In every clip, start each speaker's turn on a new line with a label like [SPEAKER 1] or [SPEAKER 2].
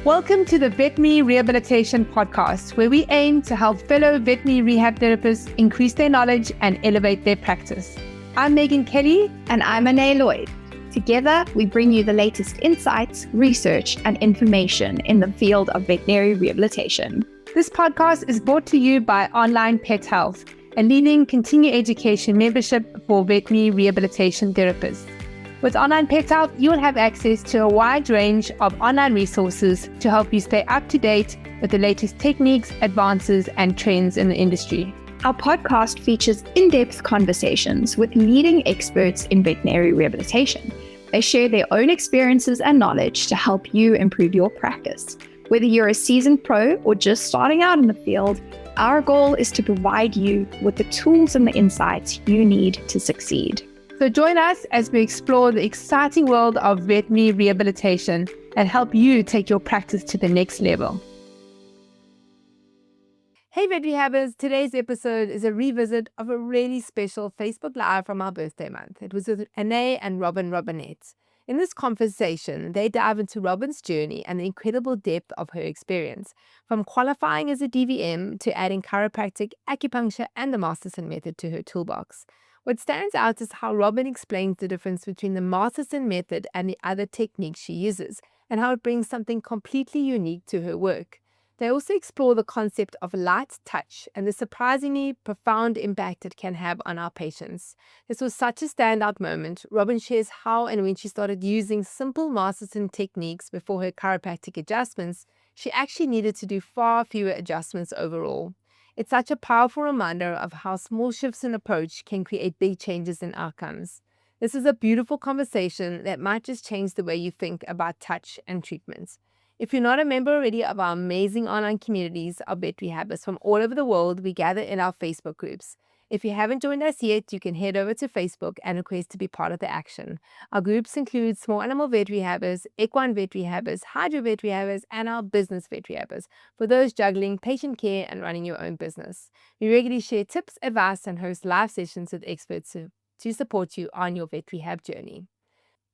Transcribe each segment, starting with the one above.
[SPEAKER 1] Welcome to the Veterinary Rehabilitation Podcast, where we aim to help fellow veterinary rehab therapists increase their knowledge and elevate their practice. I'm Megan Kelly.
[SPEAKER 2] And I'm Anae Lloyd. Together, we bring you the latest insights, research, and information in the field of veterinary rehabilitation.
[SPEAKER 1] This podcast is brought to you by Onlinepethealth, a leading continuing education membership for veterinary rehabilitation therapists. With Onlinepethealth, you'll have access to a wide range of online resources to help you stay up to date with the latest techniques, advances, and trends in the industry.
[SPEAKER 2] Our podcast features in-depth conversations with leading experts in veterinary rehabilitation. They share their own experiences and knowledge to help you improve your practice. Whether you're a seasoned pro or just starting out in the field, our goal is to provide you with the tools and the insights you need to succeed.
[SPEAKER 1] So join us as we explore the exciting world of veterinary rehabilitation and help you take your practice to the next level. Hey vet rehabbers, today's episode is a revisit of a really special Facebook Live from our birthday month. It was with Anae and Robinett. In this conversation, they dive into Robin's journey and the incredible depth of her experience, from qualifying as a DVM to adding chiropractic, acupuncture, and the Masterson Method to her toolbox. What stands out is how Robin explains the difference between the Masterson Method and the other techniques she uses, and how it brings something completely unique to her work. They also explore the concept of light touch and the surprisingly profound impact it can have on our patients. This was such a standout moment. Robin shares how and when she started using simple Masterson techniques before her chiropractic adjustments, she actually needed to do far fewer adjustments overall. It's such a powerful reminder of how small shifts in approach can create big changes in outcomes. This is a beautiful conversation that might just change the way you think about touch and treatments. If you're not a member already of our amazing online communities of vet rehabbers from all over the world, we gather in our Facebook groups. If you haven't joined us yet, you can head over to Facebook and request to be part of the action. Our groups include small animal vet rehabbers, equine vet rehabbers, hydro vet rehabbers, and our business vet rehabbers for those juggling patient care and running your own business. We regularly share tips, advice, and host live sessions with experts to support you on your vet rehab journey.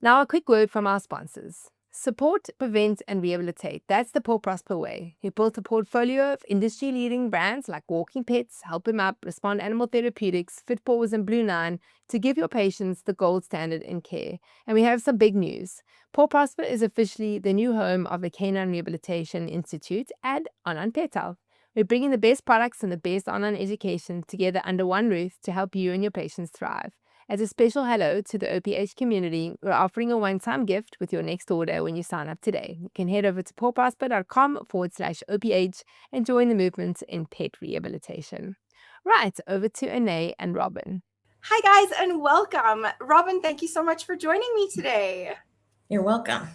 [SPEAKER 1] Now, a quick word from our sponsors. Support, prevent, and rehabilitate. That's the Paw Prosper way. He built a portfolio of industry-leading brands like Walking Pets, Help Him Up, Respond Animal Therapeutics, Fit Paws, and Blue Nine to give your patients the gold standard in care. And we have some big news. Paw Prosper is officially the new home of the Canine Rehabilitation Institute and Onlinepethealth. We're bringing the best products and the best online education together under one roof to help you and your patients thrive. As a special hello to the OPH community, we're offering a one-time gift with your next order when you sign up today. You can head over to pawprosper.com/OPH and join the movement in pet rehabilitation. Right, over to Anae and Robin.
[SPEAKER 3] Hi guys, and welcome. Robin, thank you so much for joining me today.
[SPEAKER 4] You're welcome.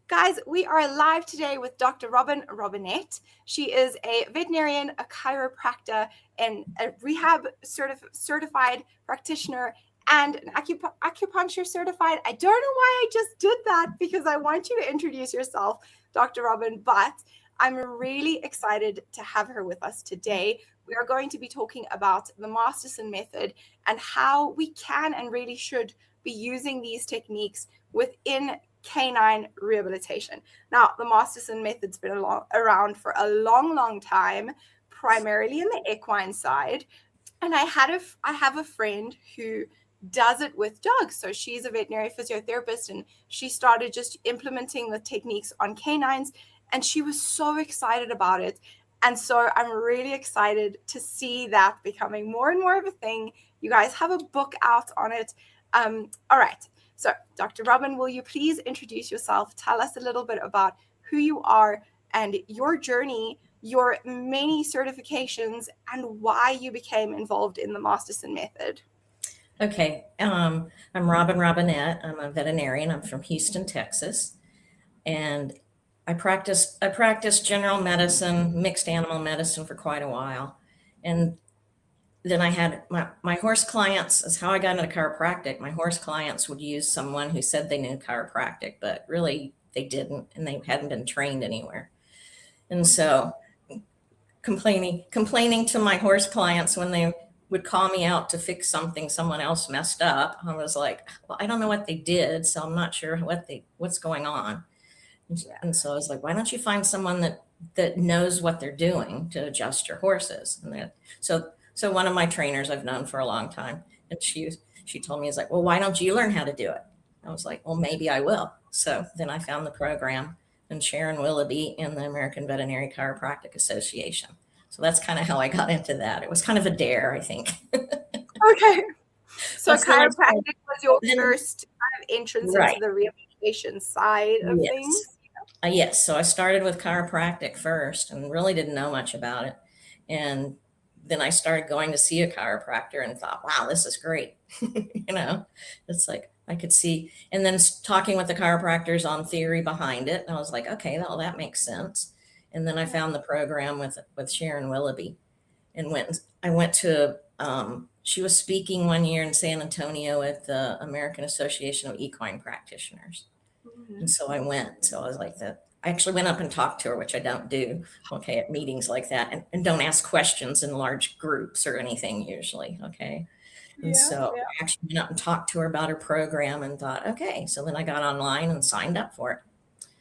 [SPEAKER 3] Guys, we are live today with Dr. Robinett. She is a veterinarian, a chiropractor, and a rehab certified practitioner, and an acupuncture certified. I don't know why I just did that, because I want you to introduce yourself, Dr. Robin, but I'm really excited to have her with us today. We are going to be talking about the Masterson Method and how we can and really should be using these techniques within canine rehabilitation. Now, the Masterson Method's been around for a long time, primarily in the equine side. And I have a friend who does it with dogs. So she's a veterinary physiotherapist, and she started just implementing the techniques on canines, and she was so excited about it. And so I'm really excited to see that becoming more and more of a thing. You guys have a book out on it. All right. So Dr. Robin, will you please introduce yourself? Tell us a little bit about who you are and your journey, your many certifications, and why you became involved in the Masterson Method.
[SPEAKER 4] Okay, I'm Robinett. I'm a veterinarian. I'm from Houston, Texas, and I practiced general medicine, mixed animal medicine for quite a while, and then I had my horse clients. Is how I got into chiropractic. My horse clients would use someone who said they knew chiropractic, but really they didn't, and they hadn't been trained anywhere, and so complaining to my horse clients when they would call me out to fix something someone else messed up. I was like, well, I don't know what they did, so I'm not sure what's going on. And so I was like, why don't you find someone that knows what they're doing to adjust your horses? And so one of my trainers I've known for a long time, and she told me, is like, well, why don't you learn how to do it? I was like, well, maybe I will. So then I found the program and Sharon Willoughby in the American Veterinary Chiropractic Association. So that's kind of how I got into that. It was kind of a dare, I think.
[SPEAKER 3] Okay. So chiropractic was your
[SPEAKER 4] then,
[SPEAKER 3] first kind of entrance
[SPEAKER 4] right.
[SPEAKER 3] into the rehabilitation side of things?
[SPEAKER 4] Yes. So I started with chiropractic first and really didn't know much about it. And then I started going to see a chiropractor and thought, wow, this is great. It's like I could see, and then talking with the chiropractors on theory behind it. And I was like, okay, well, that makes sense. And then I found the program with Sharon Willoughby and I went to, she was speaking one year in San Antonio at the American Association of Equine Practitioners. Mm-hmm. And so I went. So I was like that. I actually went up and talked to her, which I don't do, okay, at meetings like that, and don't ask questions in large groups or anything usually, okay? And I actually went up and talked to her about her program and thought, okay, so then I got online and signed up for it.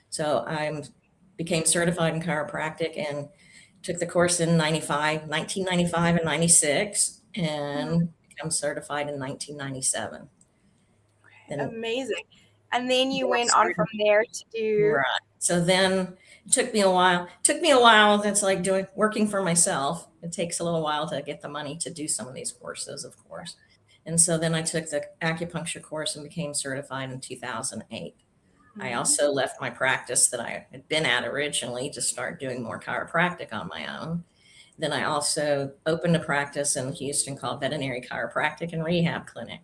[SPEAKER 4] So I became certified in chiropractic and took the course in 1995 and 96, and became certified in 1997.
[SPEAKER 3] Amazing. And then you went on from there to do.
[SPEAKER 4] Right. So then it took me a while. That's like working for myself. It takes a little while to get the money to do some of these courses, of course. And so then I took the acupuncture course and became certified in 2008. Mm-hmm. I also left my practice that I had been at originally to start doing more chiropractic on my own. Then I also opened a practice in Houston called Veterinary Chiropractic and Rehab Clinic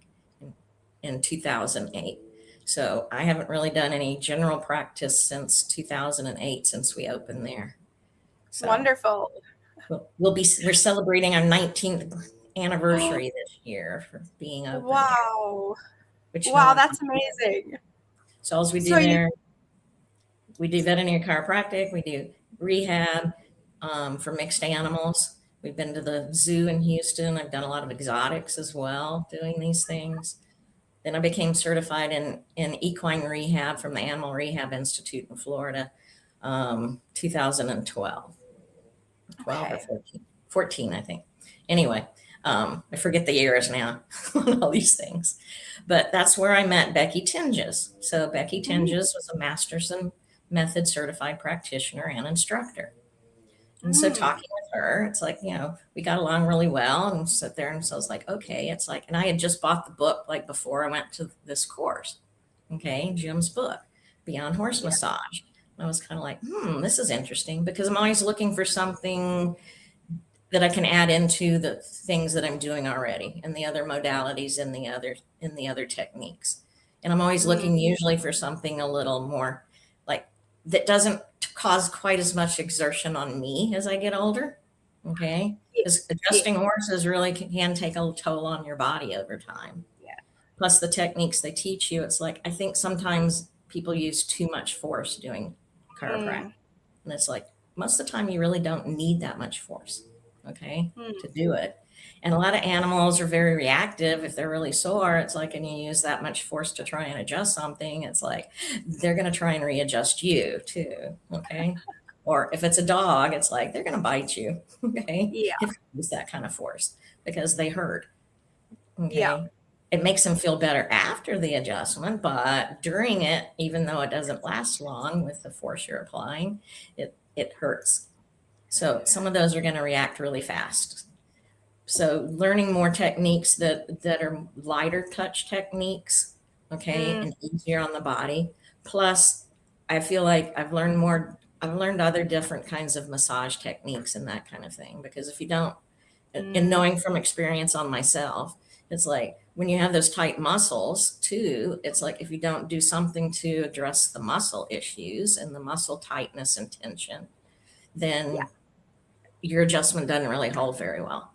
[SPEAKER 4] in 2008. So I haven't really done any general practice since 2008, since we opened there. So
[SPEAKER 3] wonderful.
[SPEAKER 4] We're celebrating our 19th anniversary this year for being open.
[SPEAKER 3] Wow. Wow, that's amazing.
[SPEAKER 4] So all we do there, we do veterinary chiropractic, we do rehab for mixed animals. We've been to the zoo in Houston. I've done a lot of exotics as well, doing these things. Then I became certified in equine rehab from the Animal Rehab Institute in Florida, 2012. 12 or 14, I think. Anyway, I forget the years now on all these things. But that's where I met Becky Tinges. So Becky Tinges was a Masterson Method certified practitioner and instructor. And so talking with her, it's like, we got along really well and sit there. And so I was like, okay, it's like, and I had just bought the book like before I went to this course. Okay. Jim's book, Beyond Horse Massage. And I was kind of like, this is interesting, because I'm always looking for something that I can add into the things that I'm doing already and the other modalities and the other techniques. And I'm always looking usually for something a little more like that doesn't cause quite as much exertion on me as I get older. Okay. Because adjusting horses really can take a toll on your body over time. Yeah. Plus the techniques they teach you. It's like, I think sometimes people use too much force doing chiropractic. And it's like, most of the time you really don't need that much force. Okay. To do it. And a lot of animals are very reactive. If they're really sore, it's like, and you use that much force to try and adjust something, it's like, they're going to try and readjust you too. Okay. Or if it's a dog, it's like, they're going to bite you. Okay. Yeah. If you use that kind of force because they hurt. Okay. Yeah. It makes them feel better after the adjustment, but during it, even though it doesn't last long with the force you're applying, it hurts. So some of those are going to react really fast. So learning more techniques that are lighter touch techniques, okay, and easier on the body. Plus, I feel like I've learned other different kinds of massage techniques and that kind of thing. Because if you don't, and knowing from experience on myself, it's like when you have those tight muscles too, it's like if you don't do something to address the muscle issues and the muscle tightness and tension, then your adjustment doesn't really hold very well.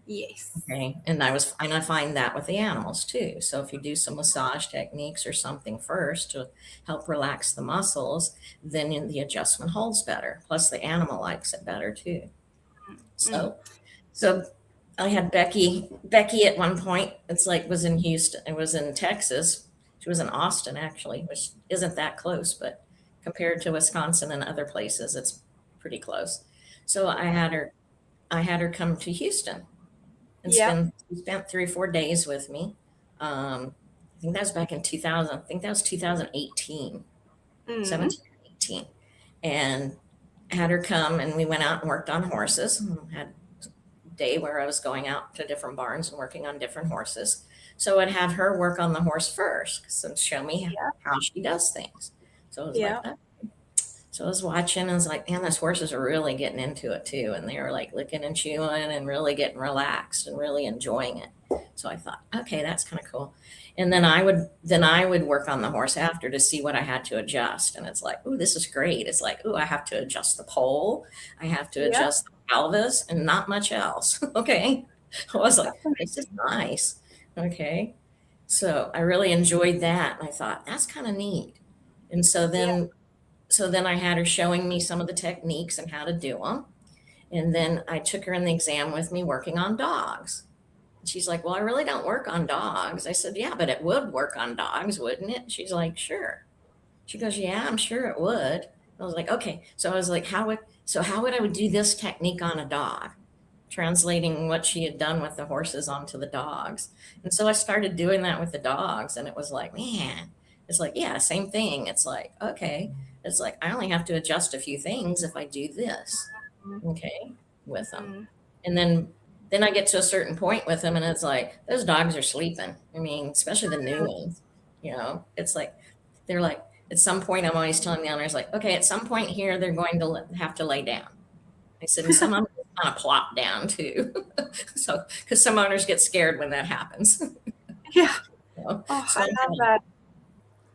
[SPEAKER 3] Yes.
[SPEAKER 4] Okay. And I find that with the animals too. So if you do some massage techniques or something first to help relax the muscles, then the adjustment holds better. Plus the animal likes it better too. So I had Becky at one point, it's like was in Houston. It was in Texas. She was in Austin actually, which isn't that close, but compared to Wisconsin and other places. It's pretty close. So I had her come to Houston and
[SPEAKER 3] Yeah.
[SPEAKER 4] spent 3 or 4 days with me. I think that was back in 2000. I think that was 2018,
[SPEAKER 3] Mm.
[SPEAKER 4] 17, 18. And had her come and we went out and worked on horses. Had a day where I was going out to different barns and working on different horses. So I'd have her work on the horse first and show me
[SPEAKER 3] Yeah.
[SPEAKER 4] how she does things. So it was
[SPEAKER 3] Yeah.
[SPEAKER 4] like that. So I was watching and I was like, man, those horses are really getting into it too. And they were like licking and chewing and really getting relaxed and really enjoying it. So I thought, okay, that's kind of cool. And then I would work on the horse after to see what I had to adjust. And it's like, oh, this is great. It's like, oh, I have to adjust the pole. I have to
[SPEAKER 3] Yeah.
[SPEAKER 4] adjust the pelvis and not much else. Okay. I was like, this is nice. Okay. So I really enjoyed that. And I thought, that's kind of neat. And so then I had her showing me some of the techniques and how to do them. And then I took her in the exam with me working on dogs. And she's like, well, I really don't work on dogs. I said, yeah, but it would work on dogs, wouldn't it? She's like, sure. She goes, yeah, I'm sure it would. I was like, okay. So I was like, how would I would do this technique on a dog? Translating what she had done with the horses onto the dogs. And so I started doing that with the dogs. And it was like, man, it's like, yeah, same thing. It's like, okay. It's like, I only have to adjust a few things if I do this, okay, with them. And then I get to a certain point with them and it's like, those dogs are sleeping. I mean, especially the new ones, it's like, they're like, at some point, I'm always telling the owners like, okay, at some point here, they're going to have to lay down. I said, and some of them kind of plop down too. So, because some owners get scared when that happens.
[SPEAKER 3] Yeah.
[SPEAKER 4] So
[SPEAKER 3] I love that.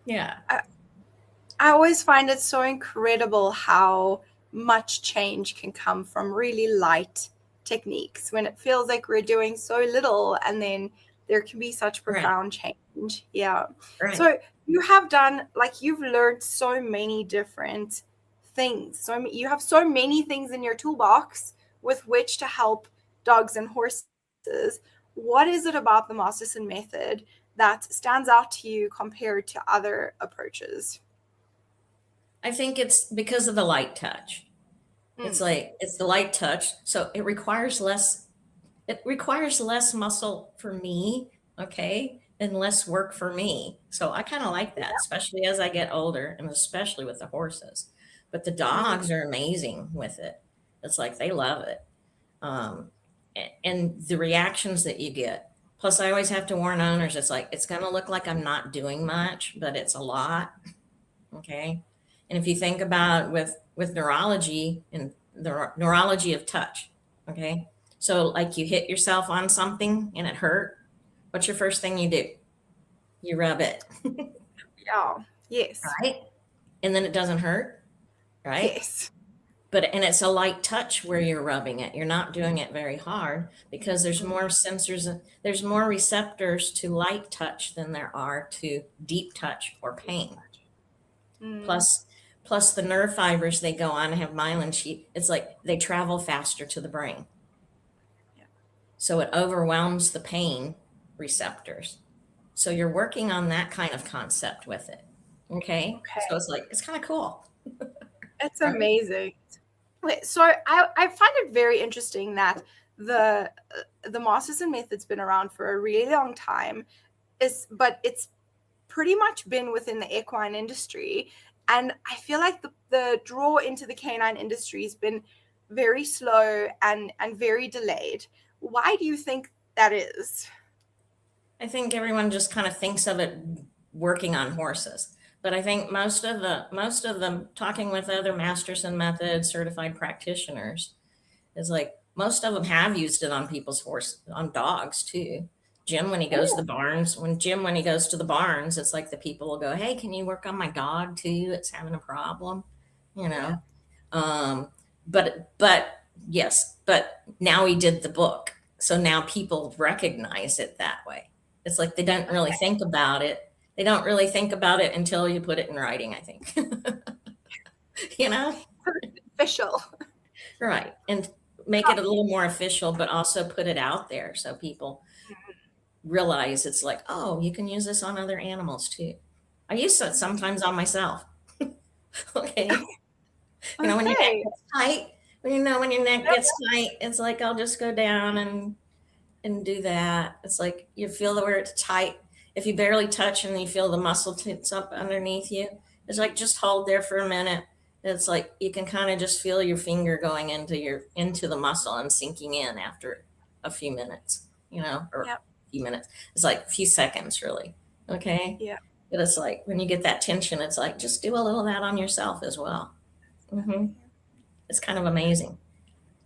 [SPEAKER 4] Yeah.
[SPEAKER 3] I always find it so incredible how much change can come from really light techniques when it feels like we're doing so little and then there can be such profound change. Yeah.
[SPEAKER 4] Right.
[SPEAKER 3] So you have done, like, you've learned so many different things. So you have so many things in your toolbox with which to help dogs and horses. What is it about the Masterson method that stands out to you compared to other approaches?
[SPEAKER 4] I think it's because of the light touch. It's like, it's the light touch. So it requires less muscle for me. Okay. And less work for me. So I kind of like that, especially as I get older and especially with the horses, but the dogs are amazing with it. It's like, they love it. And the reactions that you get, plus I always have to warn owners. It's like, it's going to look like I'm not doing much, but it's a lot. Okay. And if you think about with neurology and the neurology of touch, okay, so like you hit yourself on something and it hurt, what's your first thing you do? You rub it.
[SPEAKER 3] Yeah. Yes.
[SPEAKER 4] Right? And then it doesn't hurt, right?
[SPEAKER 3] Yes.
[SPEAKER 4] And it's a light touch where you're rubbing it. You're not doing it very hard because there's more sensors, there's more receptors to light touch than there are to deep touch or pain. Plus the nerve fibers they go on and have myelin sheath. It's like they travel faster to the brain. Yeah. So it overwhelms the pain receptors. So you're working on that kind of concept with it. Okay. So it's like, it's kind of cool.
[SPEAKER 3] It's amazing. Wait, so I find it very interesting that the Masterson method's been around for a really long time, but it's pretty much been within the equine industry. And I feel like the draw into the canine industry has been very slow and very delayed. Why do you think that is?
[SPEAKER 4] I think everyone just kind of thinks of it working on horses. But I think most of them talking with other Masterson Method certified practitioners is like, most of them have used it on people's on dogs too. Jim, when he goes to the barns, it's like the people will go, hey, can you work on my dog too? It's having a problem, But yes, but now he did the book. So now people recognize it that way. It's like, they don't really think about it. They don't really think about it until you put it in writing, I think.
[SPEAKER 3] Official.
[SPEAKER 4] Right. And make it a little more official, but also put it out there so people realize it's like, oh, you can use this on other animals too. I use it sometimes on myself. Okay. You know, when your neck
[SPEAKER 3] Okay.
[SPEAKER 4] gets tight, when your neck
[SPEAKER 3] Yep.
[SPEAKER 4] gets tight, it's like I'll just go down and do that. It's like you feel where it's tight. If you barely touch and you feel the muscle tense up underneath you, it's like just hold there for a minute. It's like you can kind of just feel your finger going into the muscle and sinking in after a few minutes, or
[SPEAKER 3] Yep.
[SPEAKER 4] a few minutes. It's like a few seconds really. Okay.
[SPEAKER 3] Yep.
[SPEAKER 4] But it's like when you get that tension, it's like just do a little of that on yourself as well. It's kind of amazing.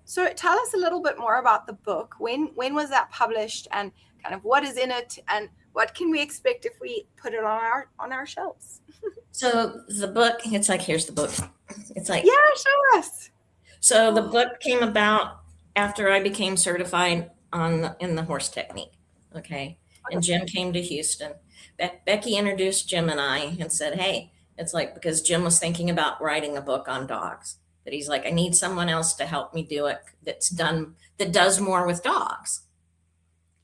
[SPEAKER 3] So tell us a little bit more about the book. When was that published, and kind of what is in it, and what can we expect if we put it on our shelves?
[SPEAKER 4] So the book, it's like, here's the book. It's like,
[SPEAKER 3] Yeah, show us.
[SPEAKER 4] so the book came about after I became certified in the horse technique. Okay. And Jim came to Houston. Becky introduced Jim and I and said, hey, it's like, because Jim was thinking about writing a book on dogs, that he's like, I need someone else to help me do it that does more with dogs.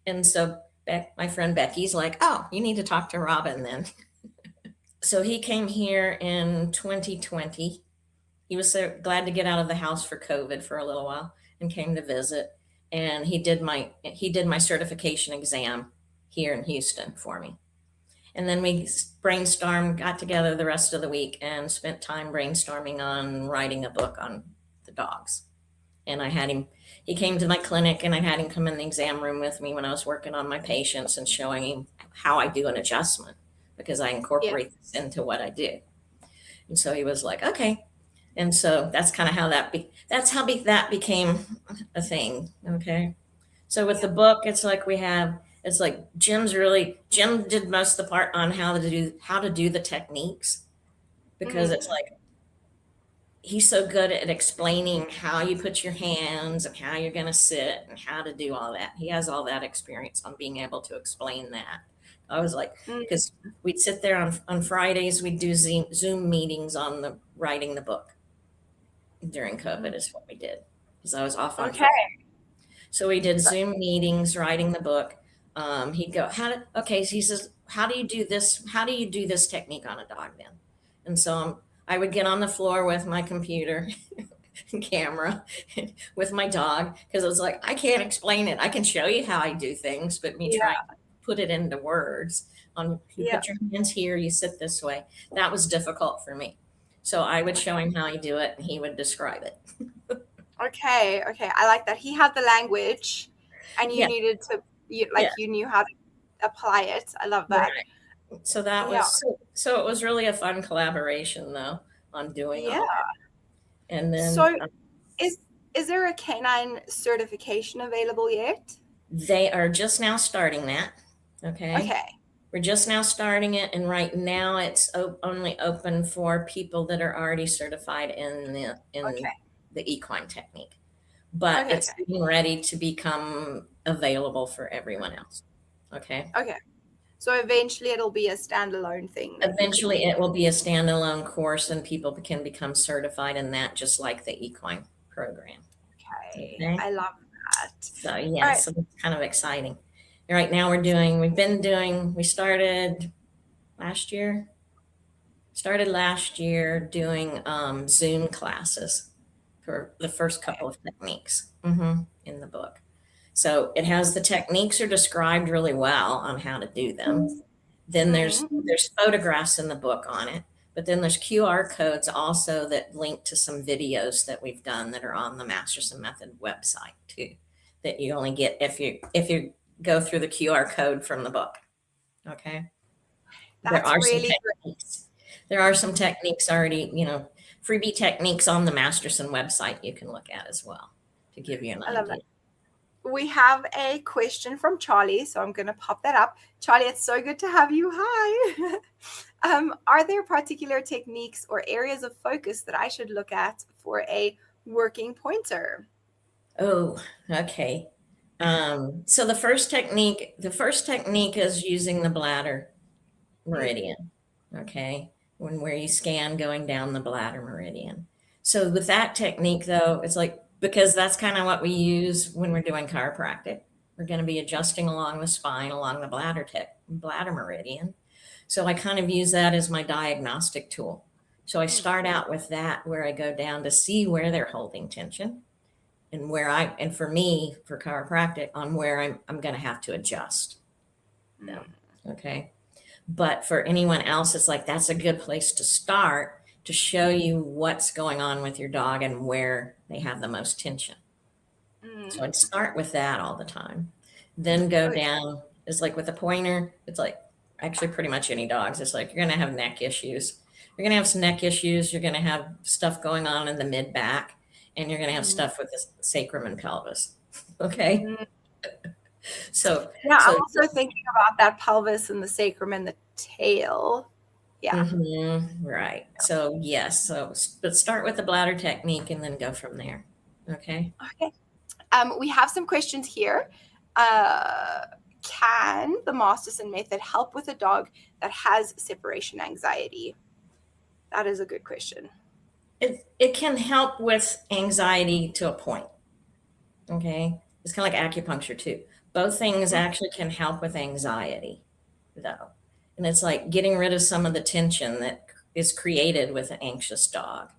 [SPEAKER 4] And so my friend Becky's like, oh, you need to talk to Robin then. So he came here in 2020. He was so glad to get out of the house for COVID for a little while and came to visit. And he did my certification exam here in Houston for me. And then we brainstormed, got together the rest of the week and spent time brainstorming on writing a book on the dogs. And he came to my clinic and I had him come in the exam room with me when I was working on my patients and showing him how I do an adjustment, because I incorporate this into what I do. And so he was like, okay. And so that's kind of how that became a thing. Okay. So with the book, it's like Jim did most of the part on how to do the techniques, because it's like, he's so good at explaining how you put your hands and how you're going to sit and how to do all that. He has all that experience on being able to explain that. I was like, because we'd sit there on Fridays, we'd do Zoom meetings on writing the book during COVID is what we did, because I was off on Friday. So we did Zoom meetings, writing the book. He'd go, so he says, how do you do this? How do you do this technique on a dog then? And so I would get on the floor with my computer and camera with my dog, because it was like, I can't explain it. I can show you how I do things, but trying to put it into words you put your hands here, you sit this way. That was difficult for me. So I would show him how I do it and he would describe it.
[SPEAKER 3] Okay. I like that. He had the language and you needed to, you knew how to apply it. I love that.
[SPEAKER 4] Right. So that was, so it was really a fun collaboration though on doing all that. And then.
[SPEAKER 3] So is there a canine certification available yet?
[SPEAKER 4] They are just now starting that. Okay. We're just now starting it. And right now it's only open for people that are already certified in the equine technique, but it's getting ready to become available for everyone else. Okay.
[SPEAKER 3] So eventually it'll be a standalone thing.
[SPEAKER 4] Eventually it will be a standalone course and people can become certified in that, just like the equine program.
[SPEAKER 3] Okay. I love that.
[SPEAKER 4] So so it's kind of exciting. And right now we started last year doing Zoom classes for the first couple of techniques in the book. So it has the techniques are described really well on how to do them. Then there's photographs in the book on it, but then there's QR codes also that link to some videos that we've done that are on the Masterson Method website too, that you only get if you go through the QR code from the book. Okay. There are some techniques already, freebie techniques on the Masterson website you can look at as well to give you an idea.
[SPEAKER 3] I love that. We have a question from Charlie, so I'm going to pop that up. Charlie, it's so good to have you. Hi. Are there particular techniques or areas of focus that I should look at for a working pointer?
[SPEAKER 4] Oh, okay. So the first technique is using the bladder meridian. Okay. Where you scan going down the bladder meridian. So with that technique though, it's like, because that's kind of what we use when we're doing chiropractic. We're going to be adjusting along the spine, along the bladder meridian. So I kind of use that as my diagnostic tool So I start out with that, where I go down to see where they're holding tension, and and for me, for chiropractic, on where I'm going to have to adjust them. Okay. But for anyone else, it's like, that's a good place to start, to show you what's going on with your dog and where they have the most tension. So I'd start with that all the time. Then go down, it's like with a pointer, it's like actually pretty much any dogs. It's like, you're going to have neck issues. You're going to have some neck issues. You're going to have stuff going on in the mid back, and you're going to have stuff with the sacrum and pelvis. Okay. So
[SPEAKER 3] yeah, I'm also thinking about that pelvis and the sacrum and the tail. Yeah.
[SPEAKER 4] Right. So yes. But start with the bladder technique and then go from there. Okay.
[SPEAKER 3] Okay. We have some questions here. Can the Masterson method help with a dog that has separation anxiety? That is a good question.
[SPEAKER 4] It can help with anxiety to a point. Okay. It's kind of like acupuncture too. Both things actually can help with anxiety, though. And it's like getting rid of some of the tension that is created with an anxious dog.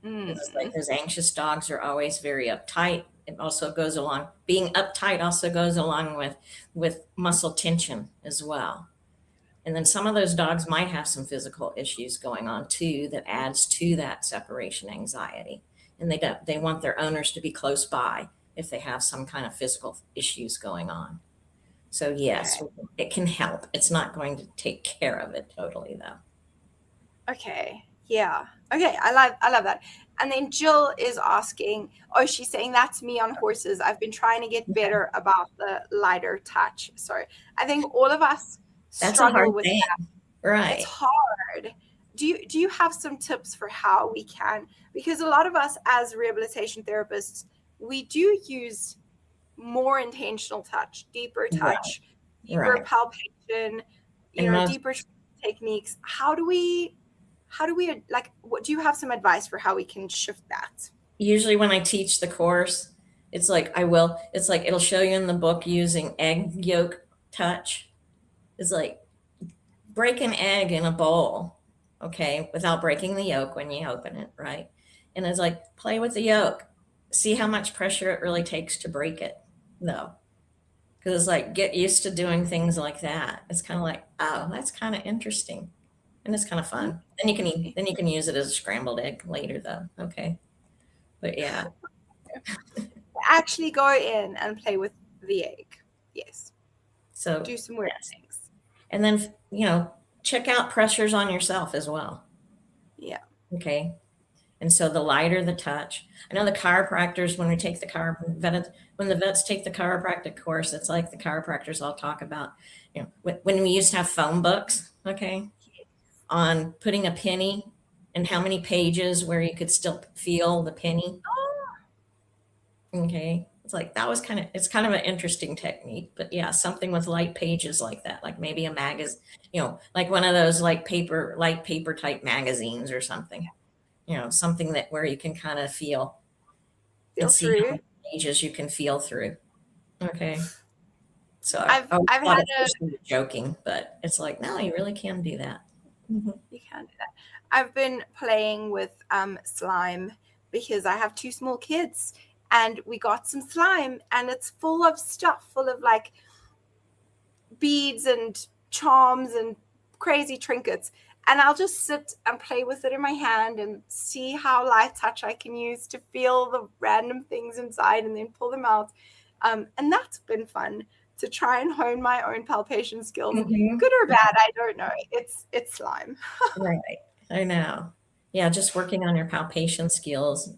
[SPEAKER 4] It's like those anxious dogs are always very uptight. It also goes along, being uptight also goes along with muscle tension as well. And then some of those dogs might have some physical issues going on too, that adds to that separation anxiety. And they want their owners to be close by if they have some kind of physical issues going on. So yes, it can help. It's not going to take care of it totally, though.
[SPEAKER 3] Okay. Yeah. Okay. I love that. And then Jill is asking, she's saying, that's me on horses. I've been trying to get better about the lighter touch. Sorry. I think all of us struggle with that.
[SPEAKER 4] Right.
[SPEAKER 3] It's hard. Do you have some tips for how we can, because a lot of us as rehabilitation therapists, we do use more intentional touch, deeper touch, deeper palpation, deeper techniques. How do we like, what do you have some advice for how we can shift that?
[SPEAKER 4] Usually when I teach the course, it's like it'll show you in the book using egg yolk touch. It's like, break an egg in a bowl, okay, without breaking the yolk when you open it, right? And it's like, play with the yolk. See how much pressure it really takes to break it, though. Because it's like, get used to doing things like that. It's kind of like, oh, that's kind of interesting. And it's kind of fun. Then you can use it as a scrambled egg later, though. Okay. But yeah.
[SPEAKER 3] Actually go in and play with the egg. Yes.
[SPEAKER 4] So
[SPEAKER 3] do some weird things.
[SPEAKER 4] And then, check out pressures on yourself as well.
[SPEAKER 3] Yeah.
[SPEAKER 4] Okay. And so the lighter the touch. I know the chiropractors, when we take when the vets take the chiropractic course, it's like the chiropractors all talk about, when we used to have phone books, okay, on putting a penny and how many pages where you could still feel the penny. Okay. It's like, it's kind of an interesting technique, but yeah, something with light pages like that, like maybe a magazine, like one of those light paper type magazines or something, something that where you can kind of feel and see how many pages you can feel through. Okay. So I've had joking, but it's like, no, you really can do that.
[SPEAKER 3] Mm-hmm. You can do that. I've been playing with slime because I have 2 small kids, and we got some slime, and it's full of stuff, full of like beads and charms and crazy trinkets. And I'll just sit and play with it in my hand and see how light touch I can use to feel the random things inside and then pull them out. And that's been fun to try and hone my own palpation skills. Mm-hmm. Good or bad, I don't know. It's slime.
[SPEAKER 4] Right. I know. Yeah, just working on your palpation skills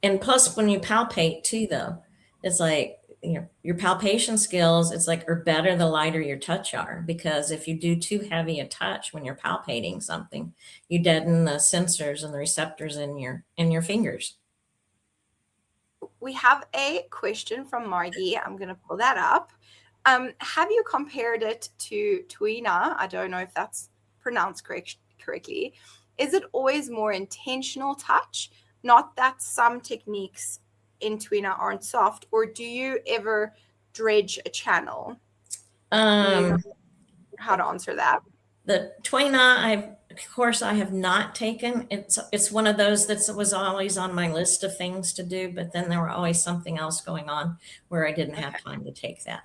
[SPEAKER 4] and plus when you palpate too, though, it's like, your palpation skills, it's like, are better the lighter your touch are, because if you do too heavy a touch when you're palpating something, you deaden the sensors and the receptors in your fingers.
[SPEAKER 3] We have a question from Margie. I'm going to pull that up. Have you compared it to Tuina? I don't know if that's pronounced correctly. Is it always more intentional touch? Not that some techniques in Tuina aren't soft, or do you ever dredge a channel? How to answer that?
[SPEAKER 4] The Tuina, course I have not taken. It's one of those that was always on my list of things to do, but then there were always something else going on where I didn't have time to take that.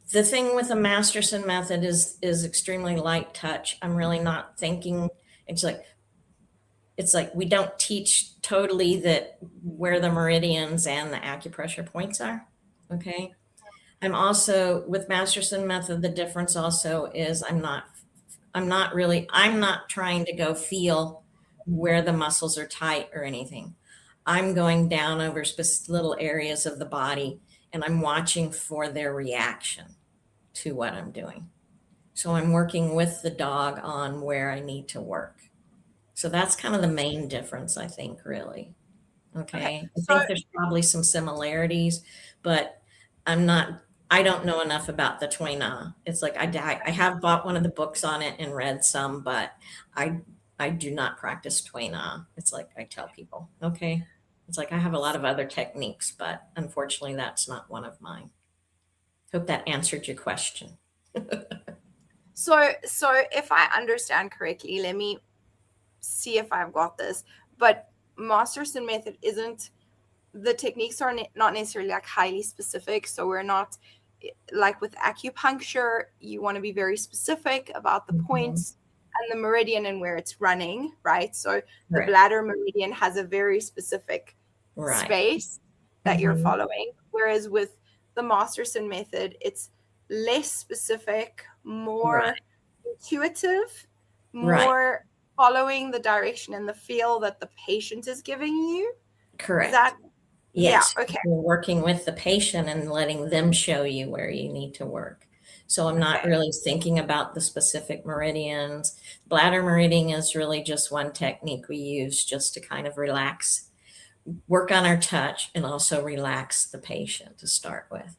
[SPEAKER 4] The thing with the Masterson method is extremely light touch. I'm really not thinking, it's like we don't teach totally that where the meridians and the acupressure points are. Okay. I'm also with Masterson method. The difference also is I'm not trying to go feel where the muscles are tight or anything. I'm going down over little areas of the body and I'm watching for their reaction to what I'm doing. So I'm working with the dog on where I need to work. So that's kind of the main difference, I think, really. Okay. I think there's probably some similarities, but I don't know enough about the Twina. It's like I have bought one of the books on it and read some, but I do not practice Twina. It's like I tell people, okay. It's like I have a lot of other techniques, but unfortunately that's not one of mine. Hope that answered your question.
[SPEAKER 3] So if I understand correctly, let me see if I've got this. But Masterson method isn't, the techniques are not necessarily like highly specific. So we're not like with acupuncture, you want to be very specific about the points and the meridian and where it's running, right? So the bladder meridian has a very specific space that you're following. Whereas with the Masterson method, it's less specific, more intuitive, more following the direction and the feel that the patient is giving you.
[SPEAKER 4] Correct.
[SPEAKER 3] Is that,
[SPEAKER 4] yes.
[SPEAKER 3] Yeah, okay.
[SPEAKER 4] You're working with the patient and letting them show you where you need to work. So I'm not really thinking about the specific meridians. Bladder meridian is really just one technique we use just to kind of relax, work on our touch, and also relax the patient to start with.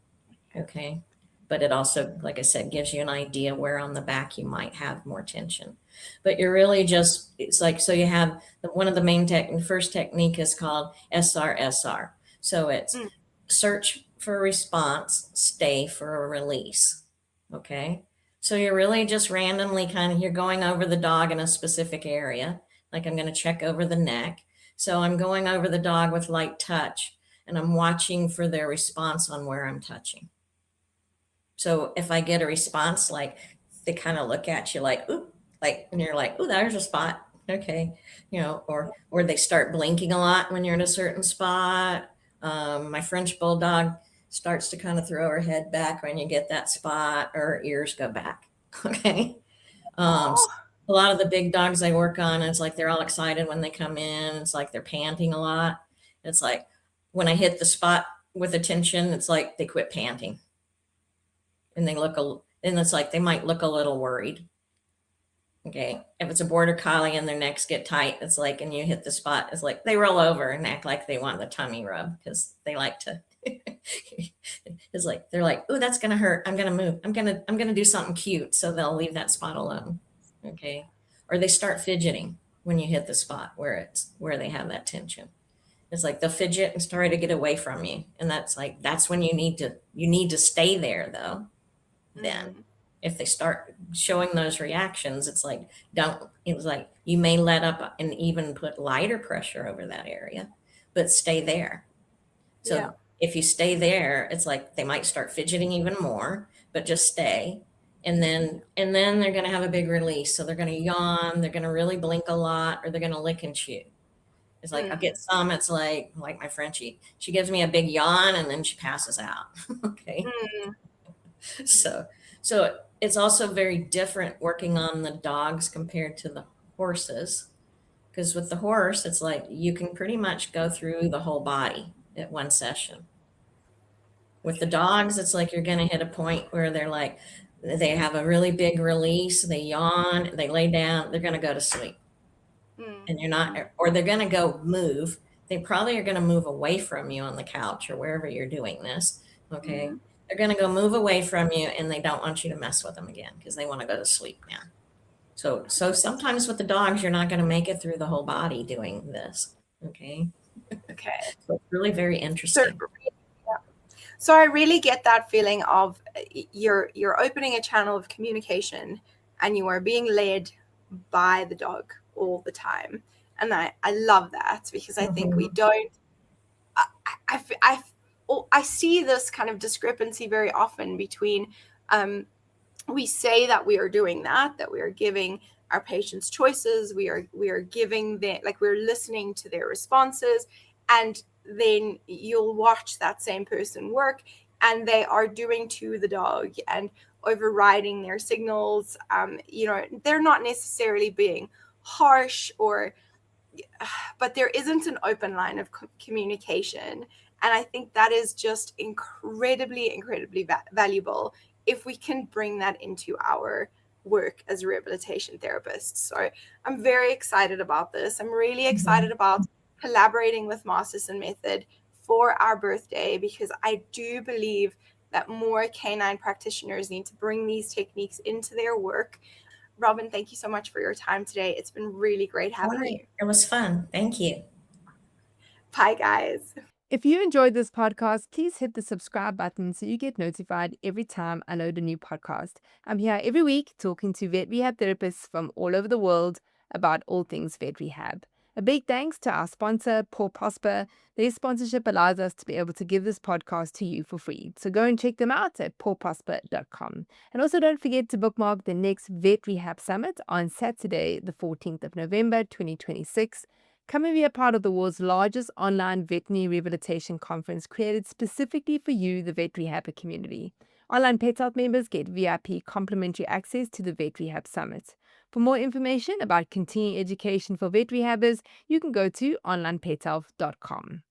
[SPEAKER 4] Okay. But it also, like I said, gives you an idea where on the back you might have more tension. But you're really just, it's like, so you have one of the main first technique is called SRSR. So it's search for a response, stay for a release. Okay. So you're really just randomly you're going over the dog in a specific area. Like I'm going to check over the neck. So I'm going over the dog with light touch and I'm watching for their response on where I'm touching. So if I get a response, like they kind of look at you like, ooh, like, and you're like, ooh, there's a spot. Okay. Or they start blinking a lot when you're in a certain spot. My French bulldog starts to kind of throw her head back when you get that spot, or her ears go back. Okay. A lot of the big dogs I work on, it's like they're all excited when they come in. It's like they're panting a lot. It's like when I hit the spot with attention, it's like they quit panting. And it's like they might look a little worried. Okay. If it's a border collie and their necks get tight, it's like, and you hit the spot, it's like they roll over and act like they want the tummy rub because they like to. It's like they're like, oh, that's gonna hurt. I'm gonna move. I'm gonna do something cute, so they'll leave that spot alone. Okay. Or they start fidgeting when you hit the spot where they have that tension. It's like they'll fidget and start to get away from you, and that's when you need to stay there though. Then if they start showing those reactions, it's like you may let up and even put lighter pressure over that area, but stay there. So if you stay there, it's like they might start fidgeting even more, but just stay. And then they're going to have a big release. So they're going to yawn, they're going to really blink a lot, or they're going to lick and chew. It's like, I'll get some, it's like my Frenchie, she gives me a big yawn and then she passes out. Okay. So it's also very different working on the dogs compared to the horses. Because with the horse, it's like you can pretty much go through the whole body at one session. With the dogs, it's like you're going to hit a point where they have a really big release, they yawn, they lay down, they're going to go to sleep. And you're not, or they're going to go move. They probably are going to move away from you on the couch or wherever you're doing this. Okay. They're going to go move away from you and they don't want you to mess with them again because they want to go to sleep now. So sometimes with the dogs, you're not going to make it through the whole body doing this. Okay.
[SPEAKER 3] Okay.
[SPEAKER 4] So it's really very interesting.
[SPEAKER 3] So I really get that feeling of you're opening a channel of communication and you are being led by the dog all the time. And I love that, because I think we don't, I see this kind of discrepancy very often between, we say that we are doing that we are giving our patients choices, we are giving them, like, we're listening to their responses, and then you'll watch that same person work and they are doing to the dog and overriding their signals. They're not necessarily being harsh, but there isn't an open line of communication. And I think that is just incredibly valuable if we can bring that into our work as rehabilitation therapists. So I'm very excited about this. I'm really excited about collaborating with Masterson Method for our birthday, because I do believe that more canine practitioners need to bring these techniques into their work. Robin, thank you so much for your time today. It's been really great having you.
[SPEAKER 4] It was fun. Thank you.
[SPEAKER 3] Bye, guys.
[SPEAKER 1] If you enjoyed this podcast, please hit the subscribe button so you get notified every time I load a new podcast. I'm here every week talking to vet rehab therapists from all over the world about all things vet rehab. A big thanks to our sponsor, Paw Prosper. Their sponsorship allows us to be able to give this podcast to you for free. So go and check them out at pawprosper.com. And also don't forget to bookmark the next Vet Rehab Summit on Saturday, the 14th of November, 2026. Come and be a part of the world's largest online veterinary rehabilitation conference created specifically for you, the vet rehab community. Onlinepethealth members get VIP complimentary access to the Vet Rehab Summit. For more information about continuing education for vet rehabbers, you can go to onlinepethealth.com.